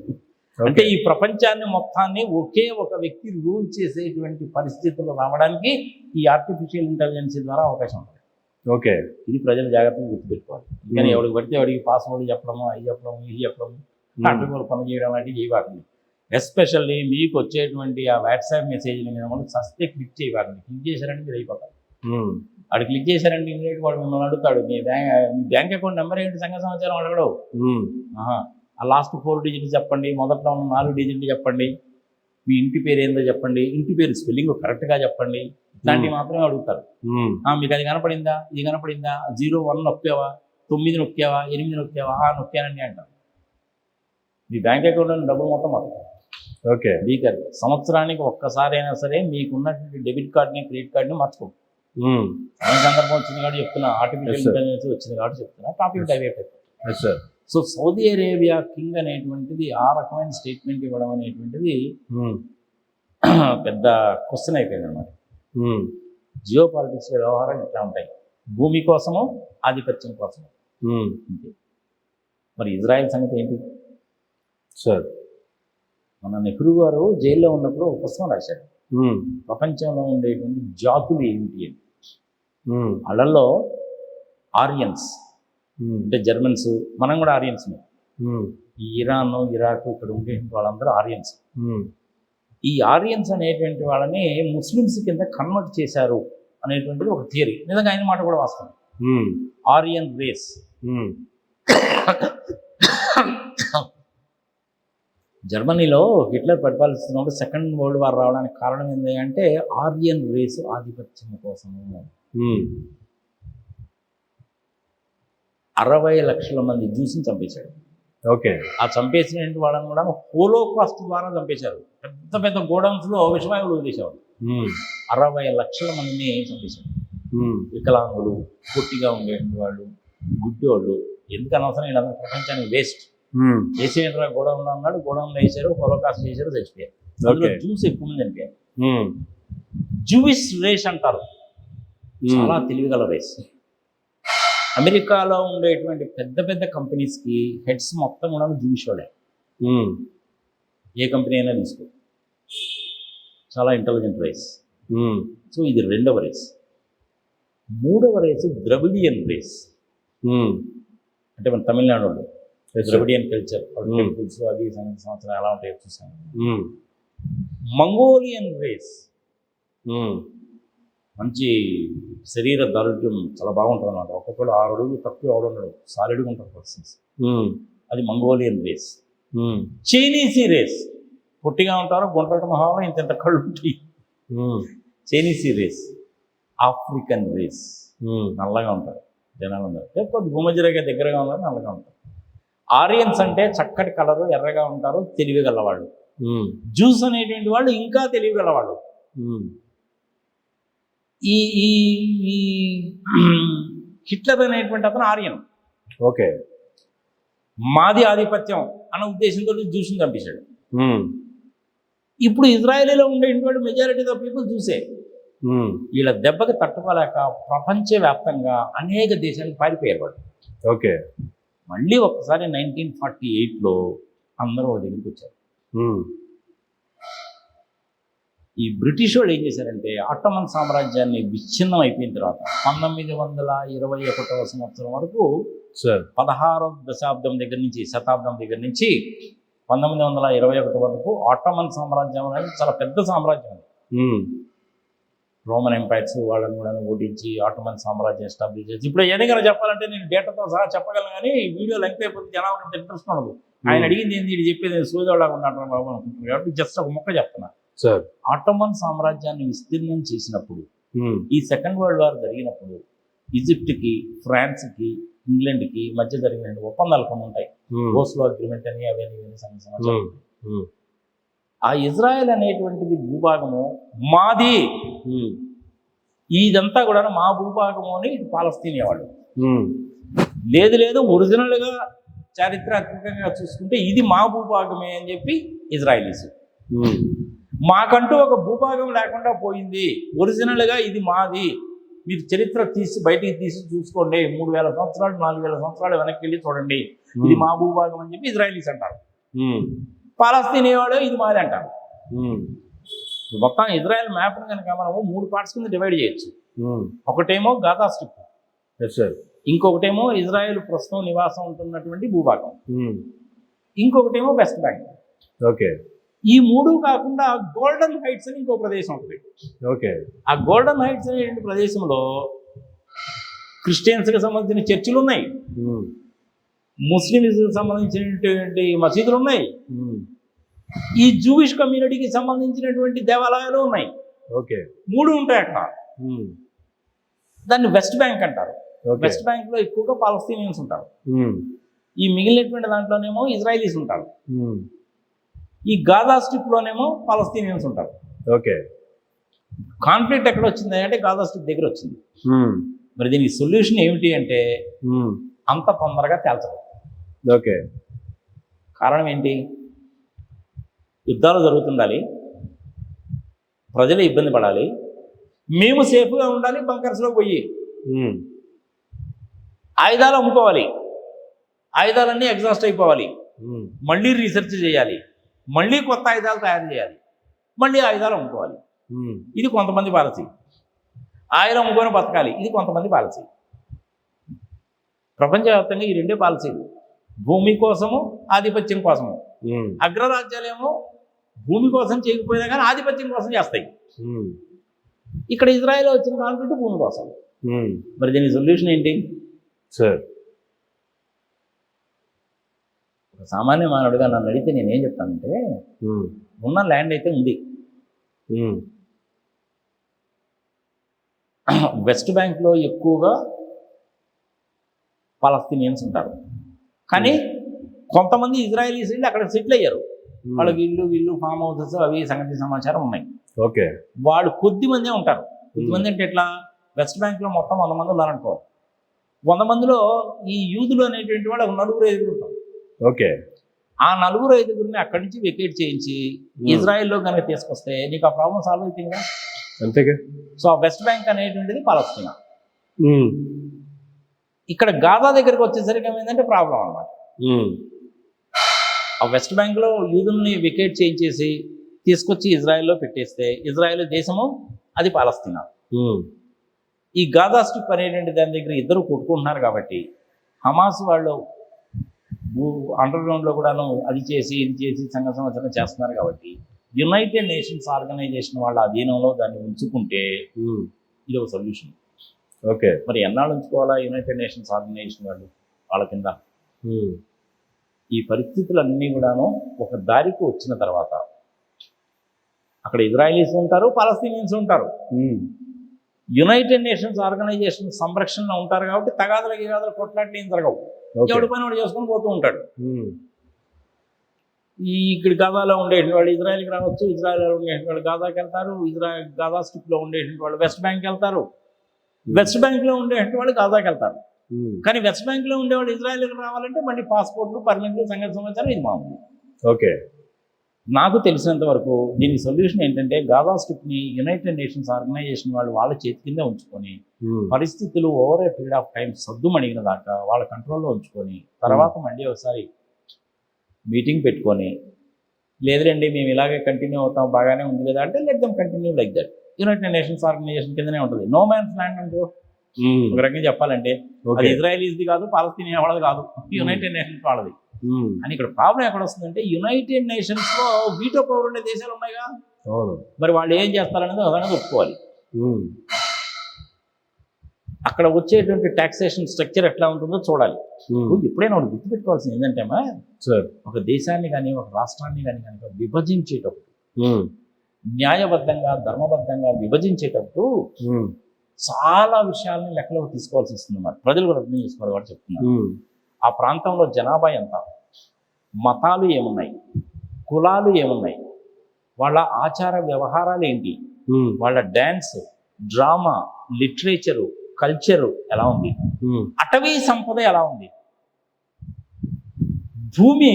అంటే ఈ ప్రపంచాన్ని మొత్తాన్ని ఒకే ఒక వ్యక్తి రూల్ చేసేటువంటి పరిస్థితులు రావడానికి ఈ ఆర్టిఫిషియల్ ఇంటెలిజెన్స్ ద్వారా అవకాశం ఉంటుంది. ఓకే. ఇది ప్రజలు జాగ్రత్తగా గుర్తుపెట్టుకోవాలి. కానీ ఎవరికి పడితే వాడికి పాస్వర్డ్ చెప్పడము, అవి చెప్పడము, ఇది చెప్పడము, కంట్రోల్ పనులు చేయడం లాంటివి చేయవాకండి. ఎస్పెషల్లీ మీకు వచ్చేటువంటి ఆ వాట్సాప్ మెసేజ్ల మీద మనం సస్తే క్లిక్ చేయవాకండి. క్లిక్ చేశారంటే మీరు అయిపోతారు. వాడు క్లిక్ చేశారంటే ఇమీడియట్ వాడు మిమ్మల్ని అడుగుతాడు, మీ బ్యాంక్ అకౌంట్ నెంబర్ ఏంటి, సంఘ సమాచారం అడగడు. ఆ లాస్ట్ 4 డిజిట్లు చెప్పండి, మొదట్లో ఉన్న 4 డిజిట్లు చెప్పండి, మీ ఇంటి పేరు ఏందో చెప్పండి, ఇంటి పేరు స్పెల్లింగ్ కరెక్ట్గా చెప్పండి, ఇట్లాంటివి మాత్రమే అడుగుతారు. మీకు అది కనపడిందా, ఇది కనపడిందా, 01 నొక్కావా, 9 నొక్కావా, 8 నొక్కావా, నొక్కానండి అంటారు. మీ బ్యాంక్ అకౌంట్లో డబ్బులు మొత్తం మాత్రం. ఓకే. మీకు సంవత్సరానికి ఒక్కసారైనా సరే మీకున్నటువంటి డెబిట్ కార్డ్ని క్రెడిట్ కార్డ్ని మార్చుకోండి. సందర్భం వచ్చింది కాబట్టి చెప్తున్నా, ఆర్టిఫిషియల్ ఇంటెలిజెన్స్ వచ్చింది కాబట్టి చెప్తున్నా, టాపిక్ డైవర్ట్ అయిపోతుంది. సో సౌదీ అరేబియా కింగ్ అనేటువంటిది ఆ రకమైన స్టేట్మెంట్ ఇవ్వడం అనేటువంటిది పెద్ద క్వశ్చన్ అయిపోయింది అనమాట. జియో పాలిటిక్స్ వ్యవహారాలు ఇట్లా ఉంటాయి, భూమి కోసము ఆధిపత్యం కోసము. మరి ఇజ్రాయెల్ సంగతి ఏంటి సార్? మన నెహ్రూ గారు జైల్లో ఉన్నప్పుడు ఒక పుస్తకం రాశాడు, ప్రపంచంలో ఉండేటువంటి జాతులు ఏమిటి అని. వాళ్ళల్లో ఆరియన్స్ అంటే జర్మన్స్, మనం కూడా ఆరియన్స్. ఈ ఇరాన్, ఇరాక్ ఇక్కడ ఉండే వాళ్ళందరూ ఆరియన్స్. ఈ ఆరియన్స్ అనేటువంటి వాళ్ళని ముస్లిమ్స్ కింద కన్వర్ట్ చేశారు అనేటువంటిది ఒక థియరీ. నిజంగా ఆయన మాట కూడా వాస్తవం. Aryan race. జర్మనీలో హిట్లర్ పరిపాలిస్తున్నప్పుడు సెకండ్ వరల్డ్ వార్ రావడానికి కారణం ఏంటి అంటే ఆరియన్ రేసు ఆధిపత్యం కోసము. 60 లక్షల మంది జ్యూస్ని చంపేశాడు. ఓకే. ఆ చంపేసిన వాళ్ళని కూడా హోలోకాస్ట్ ద్వారా చంపేశారు. పెద్ద పెద్ద గోడౌన్స్లో విషవాయువులు వదిలేసేవాడు. 60 లక్షల మందిని చంపేశాడు. వికలాంగులు, పొట్టిగా ఉండేటువంటి వాళ్ళు, గుడ్డోళ్ళు, ఎందుకు అనవసరం వీళ్ళందరూ ప్రపంచానికి వేస్ట్. వేసేయండి గోడౌన్లో అన్నాడు, గోడౌన్లో వేసారు, హోలోకాస్ట్ చేశారు, చచ్చిపోయారు. అందులో జ్యూస్ ఎక్కువ మంది చనిపోయారు. జూయిష్ రేస్ అంటారు, చాలా తెలివిగల రేస్. అమెరికాలో ఉండేటువంటి పెద్ద పెద్ద కంపెనీస్కి హెడ్స్ మొత్తం కూడా జూయిష్ వాళ్ళే. ఏ కంపెనీ అయినా తీసుకో, చాలా ఇంటెలిజెంట్ రేస్. సో ఇది 2వ రేస్. 3వ రేసు ద్రవిడియన్ రేస్. అంటే మన తమిళనాడు వాళ్ళు ద్రవిడియన్ కల్చర్, టెంపుల్స్ అవి సంవత్సరం ఎలా ఉంటాయో చూసాను. మంగోలియన్ రేస్, మంచి శరీర దారుఢ్యం చాలా బాగుంటుంది అన్నమాట. ఒక్కొక్కడు 6 అడుగులు తక్కువ ఎవడున్నాడు, సాలిడ్గా ఉంటారు పర్సన్స్. అది మంగోలియన్ రేస్. చైనీసీ రేస్, పొట్టిగా ఉంటారు, గుండ్రటి మొహాలు, ఇంత కళ్ళు ఉంటాయి. చైనీసీ రేస్, ఆఫ్రికన్ రేస్, నల్లగా ఉంటారు జనాలు అందరూ. కొద్ది భూమధ్యరేఖ దగ్గరగా ఉన్నారు, నల్లగా ఉంటారు. ఆరియన్స్ అంటే చక్కటి కలరు, ఎర్రగా ఉంటారు, తెలివి గలవాళ్ళు. జ్యూస్ అనేటువంటి వాళ్ళు ఇంకా తెలివి గలవాళ్ళు. ఈ ఈ ఈ హిట్లర్ అనేటువంటి అతను ఆర్యన్. ఓకే. మాది ఆధిపత్యం అన్న ఉద్దేశంతో జ్యూస్ని చంపేశాడు. ఇప్పుడు ఇజ్రాయెలీలో ఉండేటువంటి మెజారిటీ ఆఫ్ పీపుల్ చూసే వీళ్ళ దెబ్బకి తట్టుకోలేక ప్రపంచవ్యాప్తంగా అనేక దేశాలకు పారిపోయారు వాళ్ళు. ఓకే. మళ్ళీ ఒక్కసారి 1948లో అందరూ ఒక దగ్గరికి వచ్చారు. ఈ బ్రిటిష్ వాళ్ళు ఏం చేశారంటే ఆటోమన్ సామ్రాజ్యాన్ని విచ్ఛిన్నం అయిపోయిన తర్వాత 1921వ సంవత్సరం వరకు 16వ శతాబ్దం దగ్గర నుంచి 1921 వరకు ఆటోమన్ సామ్రాజ్యం అనేది చాలా పెద్ద సామ్రాజ్యం. రోమన్ ఎంపైర్స్ వాళ్ళని కూడా ఓడించి ఆటోమన్ సామ్రాజ్యం ఎస్టాబ్లిష్ చేసి, ఇప్పుడు ఏదైనా చెప్పాలంటే నేను డేటాతో సహా చెప్పగలను, కానీ వీడియో లెంగ్త్ అయిపోతే జనాలకు ఇంట్రెస్ట్ ఉండదు. ఆయన అడిగింది ఏంది, ఇది చెప్పేది సూదోలాగా ఉన్నాడు బాబు అనుకుంటున్నారు కాబట్టి జస్ట్ ఒక ముక్క చెప్తున్నా. ఆటోమన్ సామ్రాజ్యాన్ని విస్తీర్ణం చేసినప్పుడు, ఈ సెకండ్ వరల్డ్ వార్ జరిగినప్పుడు ఈజిప్ట్కి, ఫ్రాన్స్కి, ఇంగ్లాండ్కి మధ్య జరిగిన ఒప్పందాలు కొన్ని ఉంటాయి. ఓస్లో అగ్రిమెంట్ అని అవన్నీ సమాచారం. ఆ ఇజ్రాయెల్ అనేటువంటిది భూభాగము మాది, ఇదంతా కూడా మా భూభాగము అని ఇటు పాలస్తీనియా వాళ్ళు. లేదు ఒరిజినల్గా చారిత్రాత్మకంగా చూసుకుంటే ఇది మా భూభాగమే అని చెప్పి ఇజ్రాయలీస్. మాకంటూ ఒక భూభాగం లేకుండా పోయింది, ఒరిజినల్గా ఇది మాది, మీరు చరిత్ర బయటికి తీసి చూసుకోండి, 3000 సంవత్సరాలు 4000 సంవత్సరాలు వెనక్కి వెళ్ళి చూడండి, ఇది మా భూభాగం అని చెప్పి ఇజ్రాయలీస్ అంటారు. పాలస్తీనియా వాళ్ళు ఇది మాది అంటారు. మొత్తం ఇజ్రాయెల్ మ్యాప్ కనుక మనము 3 పార్ట్స్ కింద డివైడ్ చేయొచ్చు. ఒకటేమో గాజా స్ట్రిప్, ఇంకొకటేమో ఇజ్రాయెల్ ప్రస్తుతం నివాసం ఉంటున్నటువంటి భూభాగం, ఇంకొకటేమో వెస్ట్ బ్యాంక్. ఓకే. ఈ 3 కాకుండా గోల్డెన్ హైట్స్ అని ఇంకో ప్రదేశం ఉంటుంది. ఓకే. ఆ గోల్డెన్ హైట్స్ అనేటువంటి ప్రదేశంలో క్రిస్టియన్స్కి సంబంధించిన చర్చిలు ఉన్నాయి, ముస్లిమ్స్కి సంబంధించినటువంటి మసీదులు ఉన్నాయి, ఈ జూవిష్ కమ్యూనిటీకి సంబంధించినటువంటి దేవాలయాలు ఉన్నాయి. ఓకే. 3 ఉంటాయి అక్కడ. దాన్ని వెస్ట్ బ్యాంక్ అంటారు. వెస్ట్ బ్యాంక్ లో ఎక్కువగా పాలస్తీనియన్స్ ఉంటారు. ఈ మిగిలినటువంటి దాంట్లోనేమో ఇజ్రాయలీస్ ఉంటారు. ఈ గాజా స్ట్రిప్ లోనేమో పాలస్తీనియన్స్ ఉంటారు. ఓకే. కాన్ఫ్లిక్ట్ ఎక్కడ వచ్చింది అంటే గాజా స్ట్రిప్ దగ్గర వచ్చింది. మరి దీనికి సొల్యూషన్ ఏమిటి అంటే అంత తొందరగా తేల్చదు. ఓకే. కారణం ఏంటి? యుద్ధాలు జరుగుతుండాలి, ప్రజలు ఇబ్బంది పడాలి, మేము సేఫ్గా ఉండాలి, బంకర్స్లో పోయి ఆయుధాలు అమ్ముకోవాలి, ఆయుధాలన్నీ ఎగ్జాస్ట్ అయిపోవాలి, మళ్ళీ రీసెర్చ్ చేయాలి, మళ్ళీ కొత్త ఆయుధాలు తయారు చేయాలి, మళ్ళీ ఆయుధాలు అమ్ముకోవాలి. ఇది కొంతమంది పాలసీ. ఆయుధం అమ్ముకొని బతకాలి, ఇది కొంతమంది పాలసీ. ప్రపంచవ్యాప్తంగా ఈ 2 పాలసీలు, భూమి కోసము, ఆధిపత్యం కోసము. అగ్రరాజ్యాలేమో భూమి కోసం చేయకపోయినా కానీ ఆధిపత్యం కోసం చేస్తాయి. ఇక్కడ ఇజ్రాయెల్ వచ్చిన కాన్ఫ్లిక్ట్ భూమి కోసం. మరి దీని సొల్యూషన్ ఏంటి? ఒక సామాన్య మానవుడిగా నన్ను అడిగితే నేనేం చెప్తానంటే, ఉన్న ల్యాండ్ అయితే ఉంది, వెస్ట్ బ్యాంక్లో ఎక్కువగా పాలస్తీనియన్స్ ఉంటారు, కానీ కొంతమంది ఇజ్రాయలీస్ వెళ్ళి అక్కడ సెటిల్ అయ్యారు. వాళ్ళకి ఇల్లు ఫామ్ హౌసెస్ అవి సంగతి సమాచారం ఉన్నాయి. ఓకే. వాళ్ళు కొద్ది మందే ఉంటారు. కొద్దిమంది అంటే ఎట్లా, వెస్ట్ బ్యాంక్లో మొత్తం 100 మంది ఉన్నారనుకో, 100 మందిలో ఈ యూదులు అనేటువంటి వాళ్ళు 4-5 ఉంటారు. ఓకే. ఆ 4-5 అక్కడి నుంచి వెకేట్ చేయించి ఇజ్రాయెల్లో కనుక తీసుకొస్తే నీకు ఆ ప్రాబ్లం సాల్వ్ అవుతుందిగా. అంతేగా. సో ఆ వెస్ట్ బ్యాంక్ అనేటువంటిది పాలస్తీనా. ఇక్కడ గాజా దగ్గరికి వచ్చేసరికి ఏమైందంటే ప్రాబ్లం అన్నమాట. ఆ వెస్ట్ బ్యాంక్లో యూదుల్ని వికేట్ చేయించేసి తీసుకొచ్చి ఇజ్రాయెల్లో పెట్టేస్తే ఇజ్రాయెల్ దేశము, అది పాలస్తీనా. ఈ గాజా స్ట్రిప్ అనేటువంటి దాని దగ్గర ఇద్దరు కొట్టుకుంటున్నారు కాబట్టి హమాస్ వాళ్ళు అండర్ గ్రౌండ్లో కూడాను అది చేసి ఇది చేసి సంఘ సంవత్సరం చేస్తున్నారు కాబట్టి యునైటెడ్ నేషన్స్ ఆర్గనైజేషన్ వాళ్ళ అధీనంలో దాన్ని ఉంచుకుంటే ఇది ఒక సొల్యూషన్. ఓకే. మరి ఎన్నాళ్ళు ఉంచుకోవాలా యునైటెడ్ నేషన్స్ ఆర్గనైజేషన్ వాళ్ళు వాళ్ళ కింద? ఈ పరిస్థితులన్నీ కూడాను ఒక దారికి వచ్చిన తర్వాత అక్కడ ఇజ్రాయలీస్ ఉంటారు, పాలస్తీనియన్స్ ఉంటారు. యునైటెడ్ నేషన్స్ ఆర్గనైజేషన్ సంరక్షణలో ఉంటారు కాబట్టి తగాదలు కొట్లాట్లు ఏం జరగవు. ఎవడి పని వాడు చేసుకొని పోతూ ఉంటాడు. ఇక్కడ గాజాలో ఉండేటువంటి వాళ్ళు ఇజ్రాయెల్కి రావచ్చు, ఇజ్రాయెల్లో ఉండేటువంటి వాళ్ళు గాజాకి వెళ్తారు, గాజా స్ట్రిప్లో ఉండేటువంటి వాళ్ళు వెస్ట్ బ్యాంక్కి వెళ్తారు, వెస్ట్ బ్యాంక్లో ఉండేటువంటి వాళ్ళు గాజాకి వెళ్తారు. కానీ వెస్ట్ బ్యాంక్లో ఉండేవాళ్ళు ఇజ్రాయెల్కి రావాలంటే మళ్ళీ పాస్పోర్ట్లు, పర్మిట్లు, సంగతి సమాచారం ఇది మామూలు. ఓకే, నాకు తెలిసినంత వరకు దీనికి సొల్యూషన్ ఏంటంటే గాజా స్ట్రిప్ని యునైటెడ్ నేషన్స్ ఆర్గనైజేషన్ వాళ్ళు వాళ్ళ చేతి కింద ఉంచుకొని పరిస్థితులు over a period of time సద్దుమణిగిన దాకా వాళ్ళ కంట్రోల్లో ఉంచుకొని తర్వాత మళ్ళీ ఒకసారి మీటింగ్ పెట్టుకొని లేదులేండి మేము ఇలాగే కంటిన్యూ అవుతాం బాగానే ఉంది కదా అంటే let them continue like that. United Nations Organisation కిందనే ఉంటుంది. నో మ్యాన్స్ ల్యాండ్ అంటూ ఒక రకంగా చెప్పాలంటే అది ఇజ్రాయలీస్ది కాదు, పాలస్తీనియా వాళ్ళది కాదు, యునైటెడ్ నేషన్స్ వాళ్ళది. అని ఇక్కడ ప్రాబ్లం ఎక్కడ వస్తుందంటే యునైటెడ్ నేషన్స్ లో వీటో పవర్ ఉండే దేశాలు ఉన్నాయిగా, మరి వాళ్ళు ఏం చేస్తారనేది అనేది ఒప్పుకోవాలి. అక్కడ వచ్చేటువంటి టాక్సేషన్ స్ట్రక్చర్ ఎట్లా ఉంటుందో చూడాలి. ఎప్పుడైనా ఒకటి గుర్తుపెట్టుకోవాల్సింది ఏంటంటే ఒక దేశాన్ని కానీ ఒక రాష్ట్రాన్ని కానీ కనుక విభజించేటప్పుడు న్యాయబద్ధంగా ధర్మబద్ధంగా విభజించేటప్పుడు చాలా విషయాలని లెక్కలోకి తీసుకోవాల్సి వస్తుంది అన్నమాట. ప్రజలు కూడా అర్థం చేసుకోవాలి. వాడు చెప్తున్నారు ఆ ప్రాంతంలో జనాభా ఎంత, మతాలు ఏమున్నాయి, కులాలు ఏమున్నాయి, వాళ్ళ ఆచార వ్యవహారాలు ఏంటి, వాళ్ళ డ్యాన్స్, డ్రామా, లిటరేచరు, కల్చరు ఎలా ఉంది, అటవీ సంపద ఎలా ఉంది, భూమి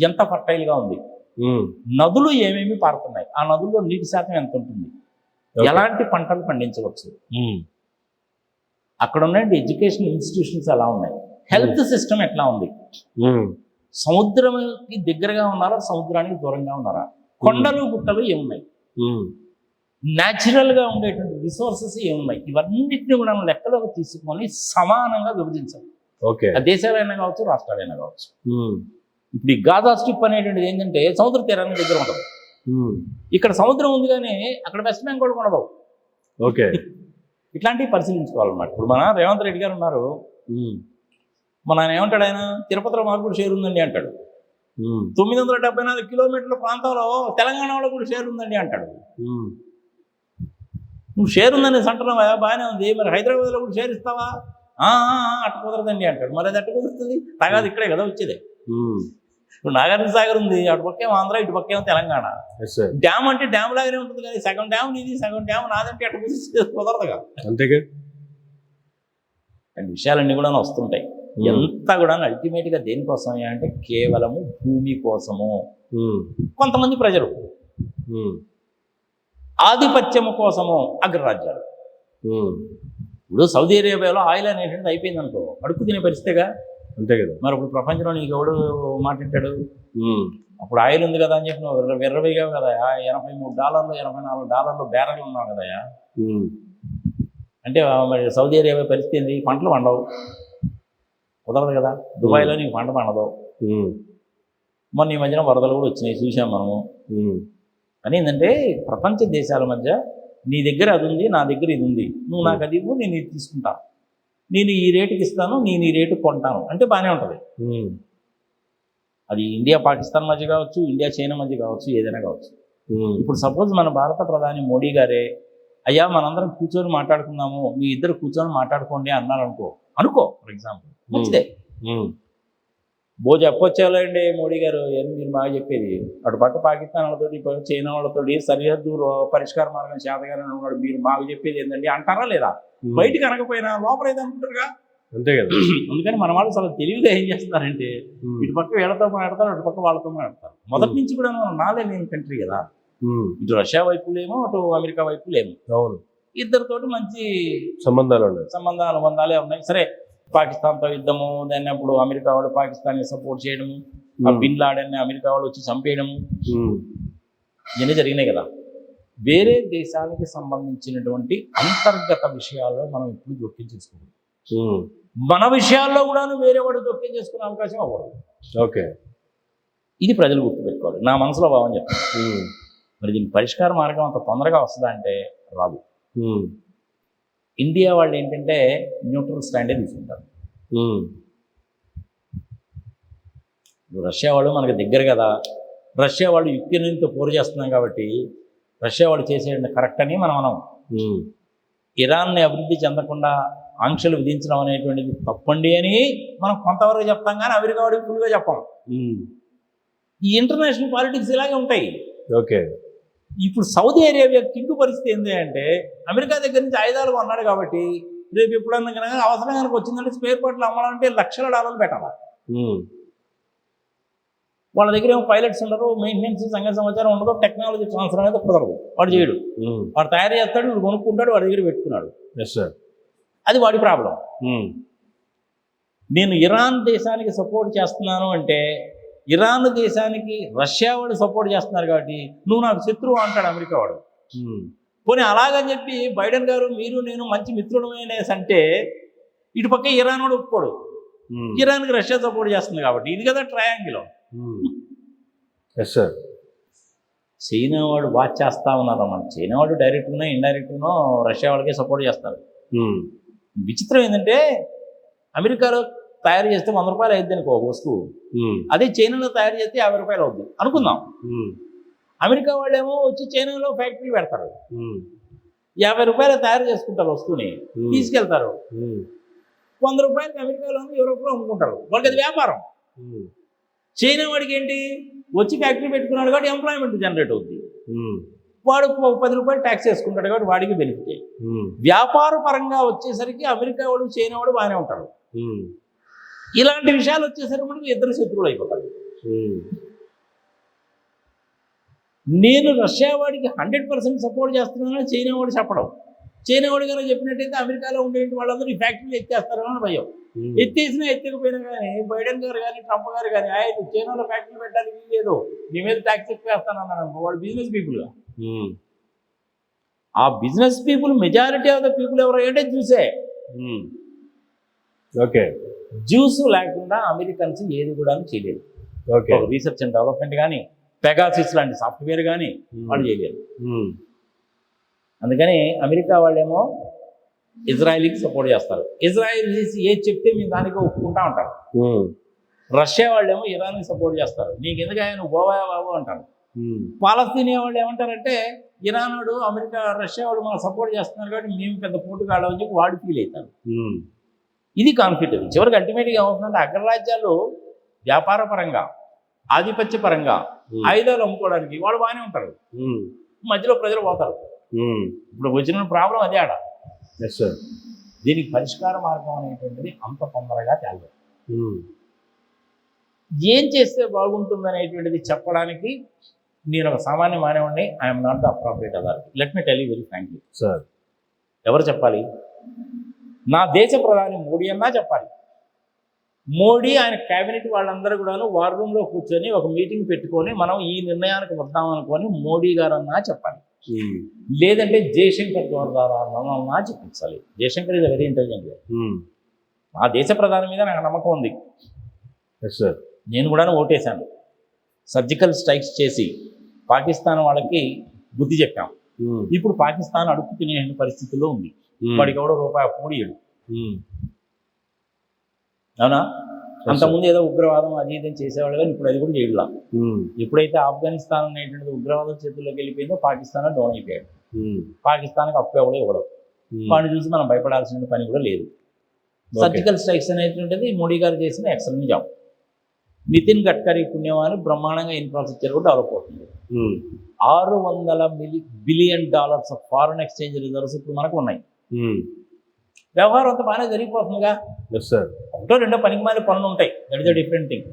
ఎంత ఫర్టైల్గా ఉంది, నదులు ఏమేమి పారుతున్నాయి, ఆ నదుల్లో నీటి శాతం ఎంత ఉంటుంది, ఎలాంటి పంటలు పండించవచ్చు, అక్కడ ఉన్న ఎడ్యుకేషన్ ఇన్స్టిట్యూషన్స్ ఎలా ఉన్నాయి, హెల్త్ సిస్టమ్ ఎట్లా ఉంది, సముద్రానికి దగ్గరగా ఉన్నారా సముద్రానికి దూరంగా ఉన్నారా, కొండలు గుట్టలు ఏమున్నాయి, న్యాచురల్గా ఉండేటువంటి రిసోర్సెస్ ఏమున్నాయి, ఇవన్నిటిని కూడా లెక్కలోకి తీసుకొని సమానంగా విభజించాలి. ఆ దేశాలైనా కావచ్చు, రాష్ట్రాలైనా కావచ్చు. ఇప్పుడు ఈ గాజా స్ట్రిప్ అనేటువంటిది ఏంటంటే సముద్ర తీరానికి దగ్గర ఉంటుంది. ఇక్కడ సముద్రం ఉంది కానీ అక్కడ వెస్ట్ బ్యాంక్ కూడా ఉండదు. ఓకే, ఇట్లాంటివి పరిశీలించుకోవాలన్నమాట. ఇప్పుడు మన రేవంత్ రెడ్డి గారు ఉన్నారు, మన ఆయన ఏమంటాడు, ఆయన తిరుపతిలో మాకు కూడా షేర్ ఉందండి అంటాడు. 974 కిలోమీటర్ల ప్రాంతంలో తెలంగాణలో కూడా షేర్ ఉందండి అంటాడు. నువ్వు షేర్ ఉందని అంటున్నావా, బాగానే ఉంది, మరి హైదరాబాద్లో కూడా షేర్ ఇస్తావా, అట్టు కుదరదండి అంటాడు. మరి అది అట్టు కుదురుతుంది, తగాదు ఇక్కడే కదా వచ్చేది. ఇప్పుడు నాగార్జున సాగర్ ఉంది, అటు పక్కేమో ఆంధ్ర, ఇటు పక్కేమో తెలంగాణ. డ్యామ్ అంటే డ్యామ్ లాగానే ఉంటుంది కానీ సగం డ్యామ్ నీది సగం డ్యామ్ నాదంటే అటు కుదరదుగా. అంతేగా విషయాలన్నీ కూడా వస్తుంటాయి. ఎంత కూడా అల్టిమేట్గా దేనికోసం అంటే కేవలము భూమి కోసము. కొంతమంది ప్రజలు ఆధిపత్యము కోసము అగ్రరాజ్యాలు. ఇప్పుడు సౌదీ అరేబియాలో ఆయిల్ అనేటువంటిది అయిపోయింది అనుకో, అడుక్కు తినే పరిస్థితిగా. అంతే కదా. మరి ఇప్పుడు ప్రపంచంలో నీకు ఎవడు మాట్లాడాడు, అప్పుడు ఆయిల్ ఉంది కదా అని చెప్పి నువ్వు విర్రవేగా కదా, $83 $84 బ్యారెల్ ఉన్నావు కదా. అంటే మరి సౌదీ అరేబియా పరిస్థితి ఏంది, పంటలు పండవు, కుదరదు కదా. దుబాయ్లో నీకు పంట పండదు. మొన్న ఈ మధ్యన వరదలు కూడా వచ్చినాయి, చూసాం మనము. కానీ ఏంటంటే ప్రపంచ దేశాల మధ్య నీ దగ్గర అది ఉంది, నా దగ్గర ఇది ఉంది, నువ్వు నాకు అది ఇవ్వు, నేను ఇది తీసుకుంటా, నేను ఈ రేటుకి ఇస్తాను, నేను ఈ రేటుకి కొంటాను అంటే బాగానే ఉంటుంది. అది ఇండియా పాకిస్తాన్ మధ్య కావచ్చు, ఇండియా చైనా మధ్య కావచ్చు, ఏదైనా కావచ్చు. ఇప్పుడు సపోజ్ మన భారత ప్రధాని మోడీ గారే అయ్యా మనందరం కూర్చొని మాట్లాడుకుందాము, మీ ఇద్దరు కూర్చొని మాట్లాడుకోండి అన్నారు అనుకో ఫర్ ఎగ్జాంపుల్, మంచిదే. బో చెప్పొచ్చేవాళ్ళండి మోడీ గారు, ఏమి మీరు బాగా చెప్పేది, అటు పక్క పాకిస్తాన్ వాళ్ళతోటి చైనా వాళ్ళతోటి సరిహద్దు పరిష్కార మార్గం చేతగానే ఉన్నాడు, మీరు బాగా చెప్పేది ఏంటండి అంటారా లేదా? బయటికి అనకపోయినా లోపలైతే అనుకుంటారుగా. అంతే కదా. అందుకని మన వాళ్ళు అసలు తెలివిగా ఏం చేస్తున్నారంటే ఇటు పక్క వీళ్ళతో మాట్లాడతారు, అటు పక్క వాళ్ళతో మాట్లాడతారు. మొదటి నుంచి కూడా నాలే లేని కంట్రీ కదా. ఇటు రష్యా వైపు లేమో, అటు అమెరికా వైపు లేము. అవును, ఇద్దరితోటి మంచి అనుబంధాలే ఉన్నాయి. సరే, పాకిస్తాన్తో యుద్ధము, దాన్ని అప్పుడు అమెరికా వాడు పాకిస్తాన్ని సపోర్ట్ చేయడము, ఆ బిన్ లాడెన్ని అమెరికా వాళ్ళు వచ్చి చంపేయడము, ఇవన్నీ జరిగినాయి కదా. వేరే దేశానికి సంబంధించినటువంటి అంతర్గత విషయాల్లో మనం ఎప్పుడు జోక్యం చేసుకోకూడదు. మన విషయాల్లో కూడా వేరే వాడు జోక్యం చేసుకునే అవకాశం అవ్వకూడదు. ఓకే, ఇది ప్రజలు గుర్తుపెట్టుకోవాలి. నా మనసులో భావం చెప్తాను. మరి దీనికి పరిష్కార మార్గం అంత తొందరగా వస్తుందా అంటే రాదు. ఇండియా వాళ్ళు ఏంటంటే న్యూట్రల్ స్టాండే తీసుకుంటారు. ఇప్పుడు రష్యా వాళ్ళు మనకు దగ్గర కదా, రష్యా వాళ్ళు యుక్రెయిన్తో పోరు చేస్తున్నాం కాబట్టి రష్యా వాళ్ళు చేసేది కరెక్ట్ అని మనం అనం. ఇరాన్ని అభివృద్ధి చెందకుండా ఆంక్షలు విధించడం అనేటువంటిది తప్పండి అని మనం కొంతవరకు చెప్తాం, కానీ అమెరికా వాడికి ఫుల్గా చెప్పాం. ఈ ఇంటర్నేషనల్ పాలిటిక్స్ ఇలాగే ఉంటాయి. ఓకే, ఇప్పుడు సౌదీ అరేబియా కింగు పరిస్థితి ఏంటి అంటే, అమెరికా దగ్గర నుంచి ఆయుధాలు కొన్నాడు కాబట్టి రేపు ఎప్పుడన్నా కనుక అవసరం కనుక వచ్చిందంటే స్పేర్ పార్ట్లు అమ్మాలంటే లక్షల డాలర్లు పెట్టాలి. వాళ్ళ దగ్గర ఏమో పైలట్స్ ఉండరు, మెయింటెనెన్స్ సంగతి సమాచారం ఉండదు, టెక్నాలజీ ట్రాన్స్ఫర్ అనేది కుదరదు. వాడు చేయడు, వాడు తయారు చేస్తాడు, వాడు కొనుక్కుంటాడు, వాడి దగ్గర పెట్టుకున్నాడు. అది వాడి ప్రాబ్లం. నేను ఇరాన్ దేశానికి సపోర్ట్ చేస్తున్నాను అంటే ఇరాన్ దేశానికి రష్యా వాడు సపోర్ట్ చేస్తున్నారు కాబట్టి నువ్వు నాకు శత్రువు అంటాడు అమెరికా వాడు. పోనీ అలాగని చెప్పి బైడెన్ గారు మీరు నేను మంచి మిత్రుడమనేసి అంటే ఇటు పక్క ఇరాన్ వాడు ఒప్పుకోడు, ఇరాన్కి రష్యా సపోర్ట్ చేస్తుంది కాబట్టి. ఇది కదా ట్రయాంగిల్. చైనా వాడు వాచ్ చేస్తా ఉన్నారు అన్నమాట. చైనా వాడు డైరెక్ట్గానో ఇండైరెక్ట్గానో రష్యా వాళ్ళకే సపోర్ట్ చేస్తారు. విచిత్రం ఏంటంటే అమెరికాలో తయారు చేస్తే 100 రూపాయలు అవుద్ది అనుకో ఒక వస్తువు, అదే చైనాలో తయారు చేస్తే 50 రూపాయలు అవుద్ది అనుకుందాం. అమెరికా వాళ్ళేమో వచ్చి చైనాలో ఫ్యాక్టరీ పెడతారు, 50 రూపాయలు తయారు చేసుకుంటారు వస్తువుని, తీసుకెళ్తారు. 100 రూపాయలకి అమెరికాలోనూ యూరోప్లో అమ్ముకుంటారు. వాళ్ళకి అది వ్యాపారం. చైనా వాడికి ఏంటి, వచ్చి ఫ్యాక్టరీ పెట్టుకున్నాడు కాబట్టి ఎంప్లాయ్మెంట్ జనరేట్ అవుతుంది, వాడు 10 రూపాయలు ట్యాక్స్ వేసుకుంటాడు కాబట్టి వాడికి బెనిఫిట్. వ్యాపార పరంగా వచ్చేసరికి అమెరికా వాడు చైనా వాడు బాగానే ఉంటారు. ఇలాంటి విషయాలు వచ్చేసరికి మనకు ఇద్దరు శత్రువులు అయిపోతారు. నేను రష్యా వాడికి 100% సపోర్ట్ చేస్తున్నానని చైనా వాడు చెప్పడం, చైనా వాడు కనుక చెప్పినట్టయితే అమెరికాలో ఉండే వాళ్ళందరూ ఈ ఫ్యాక్టరీలు ఎత్తేస్తారు అని భయం. ఎత్తేసినా ఎత్తకపోయినా కానీ బైడెన్ గారు కానీ ట్రంప్ గారు కానీ ఆయన చైనాలో ఫ్యాక్టరీ పెట్టడానికి లేదు, మీ మీద ట్యాక్స్ ఎక్కువ వేస్తానన్నాడు అనుకో, వాడు బిజినెస్ పీపుల్గా. ఆ business people majority of the people ఎవరు అంటే జ్యూసే. ఓకే, జ్యూస్ లేకుండా అమెరికన్స్ ఏది కూడా చేయలేరు. ఓకే, రీసెర్చ్ అండ్ డెవలప్మెంట్ కానీ పెగాసిస్ లాంటి సాఫ్ట్వేర్ కానీ వాళ్ళు చేయలేరు. అందుకని అమెరికా వాళ్ళేమో ఇజ్రాయిల్కి సపోర్ట్ చేస్తారు, ఇజ్రాయిల్ ఏది చెప్తే మేము దానికి ఒప్పుకుంటా ఉంటారు. రష్యా వాళ్ళేమో ఇరాన్కి సపోర్ట్ చేస్తారు, నీకు ఎందుకు ఆయన గోవా బాబు అంటారు. పాలస్తీనియా వాళ్ళు ఏమంటారంటే ఇరాన్ వాడు అమెరికా రష్యా వాడు మనం సపోర్ట్ చేస్తున్నారు కాబట్టి మేము పెద్ద పోటు కాడని చెప్పి వాడు ఫీల్ అవుతారు. ఇది కాన్ఫ్లిక్ట్. చివరికి అల్టిమేట్గా ఏమవుతుందంటే అగ్రరాజ్యాలు వ్యాపార పరంగా ఆధిపత్య పరంగా ఆయుధాలు అమ్ముకోవడానికి వాళ్ళు బాగానే ఉంటారు, మధ్యలో ప్రజలు పోతారు. ఇప్పుడు వచ్చిన ప్రాబ్లం అదే ఆడ. దీనికి పరిష్కార మార్గం అనేటువంటిది అంత తొందరగా తేలదు. ఏం చేస్తే బాగుంటుంది అనేటువంటిది చెప్పడానికి నేను ఒక సామాన్య మానవుడిని, I'm not the appropriate authority. Let me tell you very frankly sir. ఎవరు చెప్పాలి? నా దేశ ప్రధాని మోడీ అన్నా చెప్పాలి. మోడీ ఆయన క్యాబినెట్ వాళ్ళందరూ కూడాను వార్ రూమ్లో కూర్చొని ఒక మీటింగ్ పెట్టుకొని మనం ఈ నిర్ణయానికి వద్దామనుకొని మోడీ గారు అన్నా చెప్పాలి. లేదంటే జయశంకర్ ద్వారా అన్నా చెప్పించాలి. Jaishankar is very intelligent. నా దేశ ప్రధాని మీద నాకు నమ్మకం ఉంది. నేను కూడా ఓటేశాను. సర్జికల్ స్ట్రైక్స్ చేసి పాకిస్తాన్ వాళ్ళకి బుద్ధి చెప్పాం. ఇప్పుడు పాకిస్తాన్ అడుగు తినే పరిస్థితుల్లో ఉంది. వాడికి ఎవడో రూపాయి అప్పుడీయడు. అవునా? అంతకుముందు ఏదో ఉగ్రవాదం అది ఇదని చేసేవాళ్ళు కానీ ఇప్పుడు అది కూడా చేయట్లా. ఎప్పుడైతే ఆఫ్ఘనిస్తాన్ అనేటువంటి ఉగ్రవాదం చేతుల్లోకి వెళ్ళిపోయిందో పాకిస్తాన్ డౌన్ అయిపోయాడు. పాకిస్తాన్కి అప్పు ఎవడో ఇవ్వడం, వాడిని చూసి మనం భయపడాల్సిన పని కూడా లేదు. సర్జికల్ స్ట్రైక్స్ అనేటువంటిది మోడీ గారు చేసిన ఎక్సలెంట్ జాబ్. నితిన్ గడ్కరీ పుణ్యమాని బ్రహ్మాండంగా ఇన్ఫ్రాస్ట్రక్చర్ కూడా డెవలప్ అవుతుంది. $600 బిలియన్ ఫారెన్ ఎక్స్చేంజ్ రిజర్వ్స్ ఇప్పుడు మనకు ఉన్నాయి. వ్యవహారం అంతా బాగానే జరిగిపోతుందిగా. ఒకటో రెండో పనికి మాలి పనులు ఉంటాయి, that is a different thing.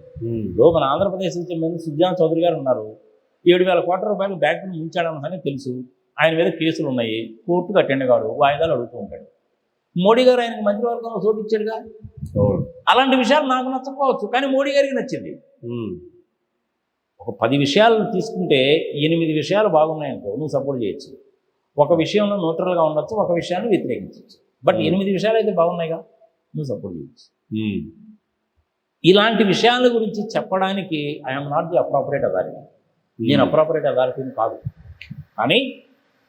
ఇప్పుడు మన ఆంధ్రప్రదేశ్ నుంచి సుజాన్ చౌదరి గారు ఉన్నారు, 7,000 కోట్ల రూపాయలు బ్యాంకును ముంచాడన్న సంగతి తెలుసు. ఆయన మీద కేసులు ఉన్నాయి, కోర్టుకు అటెండ్ కాడు, వాయిదాలు అడుగుతూ ఉంటాడు. మోడీ గారు ఆయనకు మంత్రివర్గంలో చోటు ఇచ్చాడుగా. అలాంటి విషయాలు నాకు నచ్చకపోవచ్చు, కానీ మోడీ గారికి నచ్చింది. ఒక 10 విషయాలు తీసుకుంటే 8 విషయాలు బాగున్నాయనుకో నువ్వు సపోర్ట్ చేయొచ్చు. ఒక విషయంలో న్యూట్రల్గా ఉండొచ్చు, ఒక విషయాన్ని వ్యతిరేకించవచ్చు. బట్ 8 విషయాలు అయితే బాగున్నాయిగా, నువ్వు సపోర్ట్ చేయొచ్చు. ఇలాంటి విషయాల గురించి చెప్పడానికి I'm not the appropriate authority. నేను అప్రాపరేట్ అథారిటీని కాదు. కానీ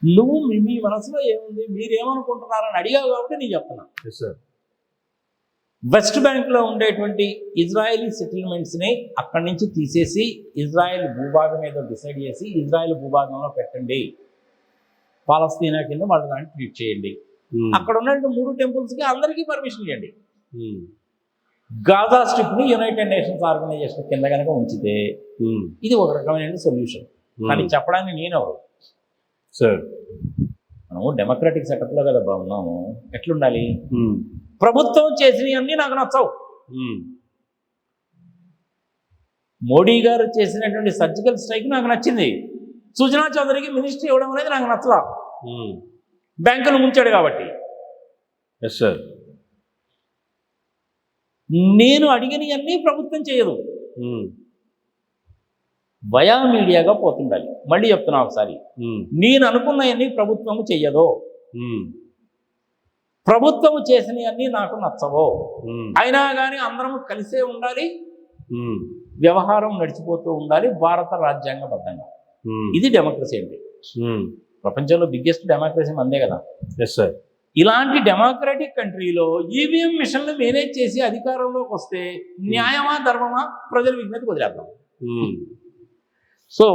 నువ్వు మీ మనసులో ఏముంది, మీరేమనుకుంటున్నారని అడిగావు కాబట్టి నేను చెప్తున్నా. వెస్ట్ బ్యాంక్లో ఉండేటువంటి ఇజ్రాయెలీ సెటిల్మెంట్స్ని అక్కడి నుంచి తీసేసి ఇజ్రాయెల్ భూభాగం ఏదో డిసైడ్ చేసి ఇజ్రాయెల్ భూభాగంలో పెట్టండి, పాలస్తీనా కింద వాళ్ళ దాన్ని ట్రీట్ చేయండి. అక్కడ ఉన్నటువంటి 3 టెంపుల్స్కి అందరికీ పర్మిషన్ ఇవ్వండి. గాజా స్ట్రిప్ని యునైటెడ్ నేషన్స్ ఆర్గనైజేషన్ కింద కనుక ఉంచితే ఇది ఒక రకమైన సొల్యూషన్. కానీ చెప్పడానికి నేనెవరు? సార్, మనము డెమోక్రటిక్ సెటప్లో కదా బాగున్నాము. ఎట్లుండాలి? ప్రభుత్వం చేసినవన్నీ నాకు నచ్చవు. మోడీ గారు చేసినటువంటి సర్జికల్ స్ట్రైక్ నాకు నచ్చింది. సుజనా చౌదరికి మినిస్ట్రీ ఇవ్వడం అనేది నాకు నచ్చలా. బ్యాంకులు ముంచాడు కాబట్టి. Yes sir. నేను అడిగినవన్నీ ప్రభుత్వం చేయదు, వయా మీడియాగా పోతుండాలి. మళ్ళీ చెప్తున్నా ఒకసారి, నేను అనుకున్నవన్నీ ప్రభుత్వము చెయ్యదు, ప్రభుత్వము చేసినవన్నీ నాకు నచ్చవో, అయినా కానీ అందరం కలిసే ఉండాలి, వ్యవహారం నడిచిపోతూ ఉండాలి భారత రాజ్యాంగబద్ధంగా. ఇది డెమోక్రసీ అంటే. ప్రపంచంలో బిగ్గెస్ట్ డెమోక్రసీ అందే కదా. Yes sir. ఇలాంటి డెమోక్రటిక్ కంట్రీలో ఈవీఎం మిషన్లు మేనేజ్ చేసి అధికారంలోకి వస్తే న్యాయమా ధర్మమా ప్రజల విజ్ఞతకు వదిలేద్దాం. సో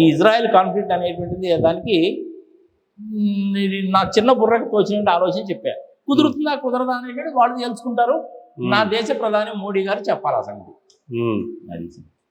ఈ ఇజ్రాయెల్ కాన్ఫ్లిక్ట్ అనేటువంటిది దానికి నా చిన్న బుర్రకు తోచినట్టు ఆలోచన చెప్పారు. కుదురుతుందా కుదరదా అనేటువంటి వాళ్ళు తెలుసుకుంటారు. నా దేశ ప్రధాని మోడీ గారు చెప్పాలి ఆ సంగతి. అది